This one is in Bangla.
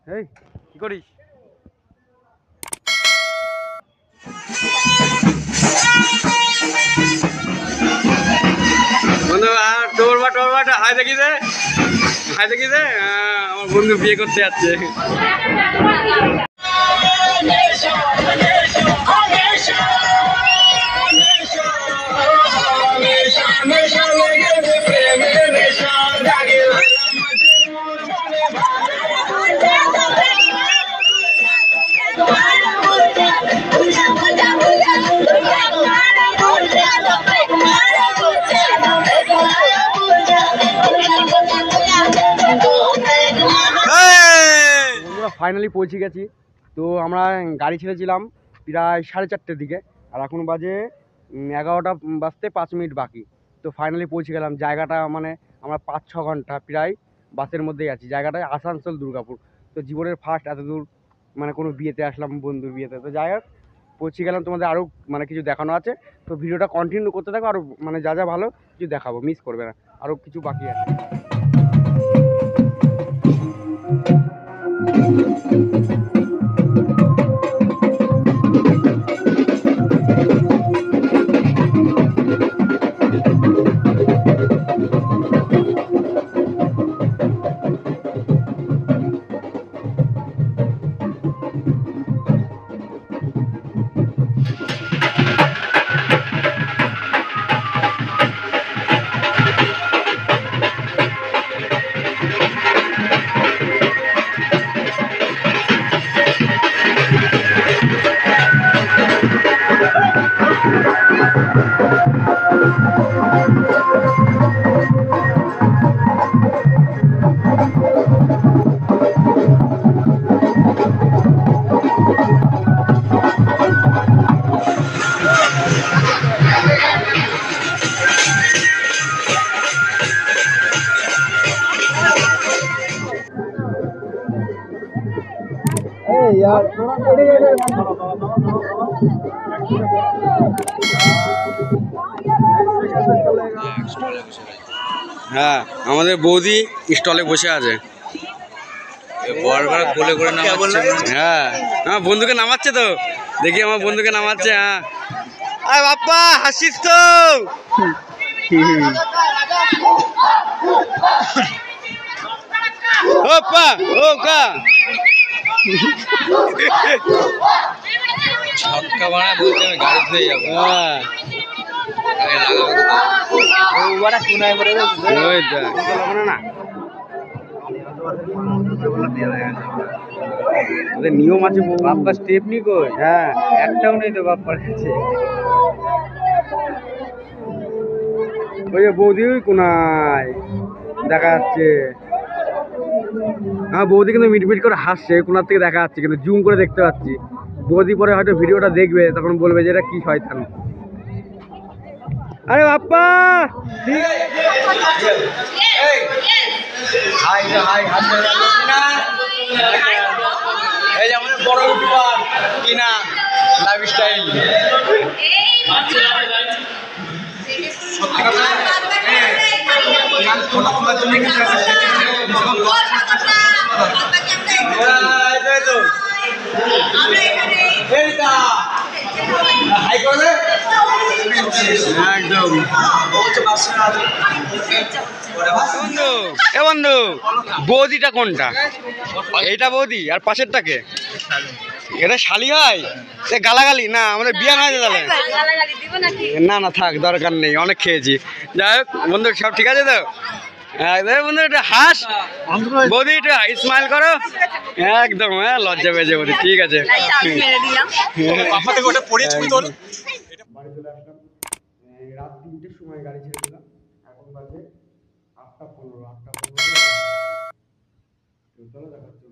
এই কি করিস? বন্ধু টোরবাটা হাই দেখি দে, আমার বন্ধু বিয়ে করতে যাচ্ছে। ফাইনালি পৌঁছে গেছি। তো আমরা গাড়ি ছেড়েছিলাম প্রায় 4:30টার দিকে, আর এখন বাজে 11টা বাজতে 5 মিনিট বাকি। তো ফাইনালি পৌঁছে গেলাম। জায়গাটা মানে আমরা 5-6 ঘন্টা প্রায় বাসের মধ্যেই আছি। জায়গাটা আসানসোল দুর্গাপুর। তো জীবনের ফার্স্ট এত দূর মানে কোনো বিয়েতে আসলাম, বন্ধুর বিয়েতে। তো যাই হোক পৌঁছে গেলাম। তোমাদের আরও মানে কিছু দেখানো আছে, তো ভিডিওটা কন্টিনিউ করতে থাকো। আরও মানে যা যা ভালো কিছু দেখাবো, মিস করবে না, আরও কিছু বাকি আছে। হ্যাঁ, আমাদের বৌদি স্টলে বসে আছে। কোলে করে নামাচ্ছে। হ্যাঁ, আমার বন্ধুকে নামাচ্ছে তো, দেখি আমার বন্ধুকে নামাচ্ছে। হ্যাঁ, আরে বাপ্পা হাসিস তো। ওপা ওকা ছক্কা বানা বলতে আমি গাড়ি ধুয়ে যাবো। হ্যাঁ, নিয়ম আছে। বাপ্পা স্টেপ নি কই? হ্যাঁ, একটাও নেই তো বাপ্পার কাছে। ওই যে বৌদি ওই কোনায় দেখা যাচ্ছে। হ্যাঁ, বৌদি কিন্তু মিটমিট করে হাসছে, কোনার থেকে দেখা যাচ্ছে, কিন্তু জুম করে দেখতে পাচ্ছি। বৌদি পরে হয়তো ভিডিওটা দেখবে, তখন বলবে যে এটা কি শয়তান। আরে বাপ্পা ঠিক আছে। এই যে আমাদের বড় ইউটিউবার কিনা লাইফস্টাইল। বন্ধু বৌদিটা কোনটা? এইটা বৌদি, আর পাশেরটাকে এটা শালি হয়? গালাগালি না, আমাদের বিয়ে হয় তাহলে। না না থাক, দরকার নেই, অনেক খেয়েছি। যাই হোক বন্ধু, সব ঠিক আছে তো? বন্ধু এটা হাস, বৌদি একটু স্মাইল করো। একদম হ্যাঁ, লজ্জা পেয়েছে বৌদি। ঠিক আছে, বাড়ি চলে আসলাম। রাত 3টের সময় গাড়ি ছেড়েছিলাম, এখন বাজে 8টা 15। চলো দেখাচ্ছি।